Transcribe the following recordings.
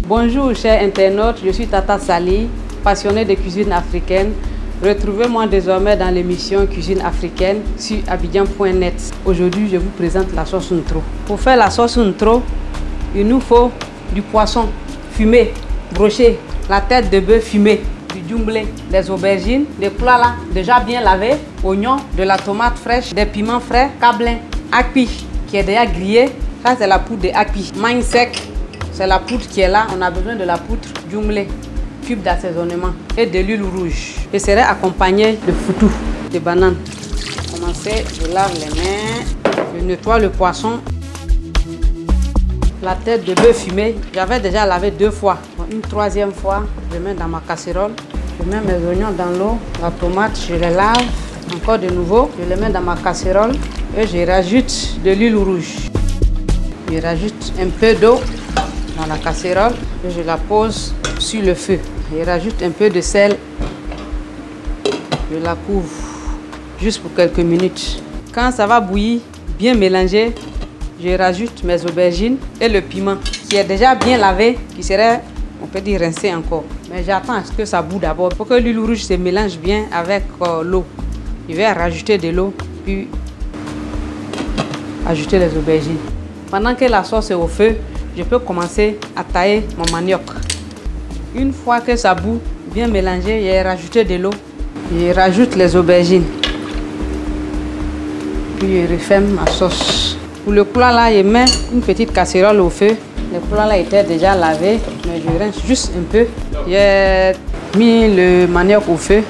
Bonjour chers internautes, je suis Tata Sali, passionnée de cuisine africaine. Retrouvez-moi désormais dans l'émission Cuisine africaine sur abidjan.net. Aujourd'hui, je vous présente la sauce ntro. Pour faire la sauce ntro, il nous faut du poisson fumé, broché, la tête de bœuf fumée, du djumblé, des aubergines, des plats là déjà bien lavés, oignons, de la tomate fraîche, des piments frais, cablin, akpi qui est déjà grillé. Ça c'est la poudre de akpi. Maïs sec, c'est la poudre qui est là. On a besoin de la poudre djumblé, cube d'assaisonnement et de l'huile rouge. Je serai accompagné de foutou, de bananes. Commencer, je lave les mains, je nettoie le poisson. La tête de bœuf fumée, j'avais déjà lavé 2 fois. Une 3e fois, je mets dans ma casserole. Je mets mes oignons dans l'eau, la tomate, je les lave. Encore de nouveau, je les mets dans ma casserole et je rajoute de l'huile rouge. Je rajoute un peu d'eau dans la casserole et je la pose sur le feu. Je rajoute un peu de sel. Je la couvre juste pour quelques minutes. Quand ça va bouillir, bien mélanger, je rajoute mes aubergines et le piment qui est déjà bien lavé, qui serait, on peut dire, rincé encore. Mais j'attends à ce que ça bout d'abord pour que l'huile rouge se mélange bien avec l'eau. Je vais rajouter de l'eau, puis ajouter les aubergines. Pendant que la sauce est au feu, je peux commencer à tailler mon manioc. Une fois que ça bout, bien mélangé, j'ai rajouté de l'eau. Je rajoute les aubergines. Puis je referme ma sauce. Pour le plat là, je mets une petite casserole au feu. Le plat là était déjà lavé, mais je rince juste un peu. J'ai mis le manioc au feu.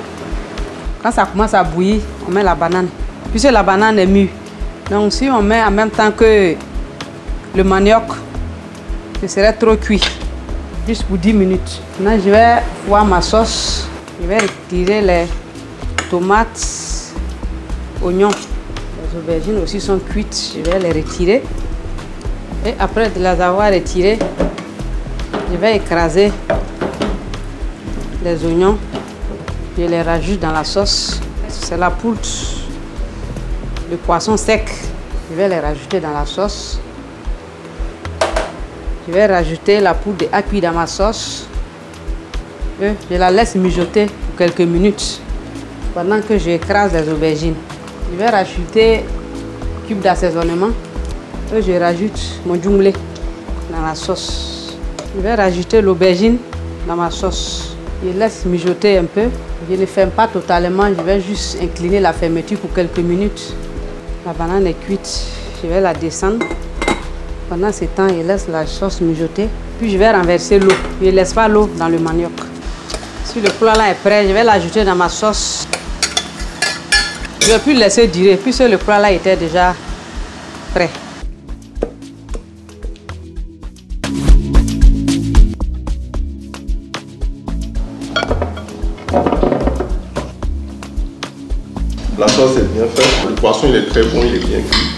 Quand ça commence à bouillir, on met la banane. Puisque la banane est mûre. Donc si on met en même temps que le manioc, ce serait trop cuit. Juste pour 10 minutes. Maintenant, je vais voir ma sauce. Je vais retirer les tomates, oignons. Les aubergines aussi sont cuites. Je vais les retirer. Et après de les avoir retirées, je vais écraser les oignons. Je les rajoute dans la sauce. C'est la poudre de poisson sec. Je vais les rajouter dans la sauce. Je vais rajouter la poudre de akpi dans ma sauce. Et je la laisse mijoter pour quelques minutes pendant que j'écrase les aubergines. Je vais rajouter un cube d'assaisonnement et je rajoute mon djumblé dans la sauce. Je vais rajouter l'aubergine dans ma sauce. Je laisse mijoter un peu. Je ne ferme pas totalement, je vais juste incliner la fermeture pour quelques minutes. La banane est cuite, je vais la descendre. Pendant ce temps, je laisse la sauce mijoter. Puis je vais renverser l'eau. Je ne laisse pas l'eau dans le manioc. Si le plat là est prêt, je vais l'ajouter dans ma sauce. Je vais plus le laisser durer puisque le plat là était déjà prêt. La sauce est bien faite. Le poisson il est très bon, il est bien cuit.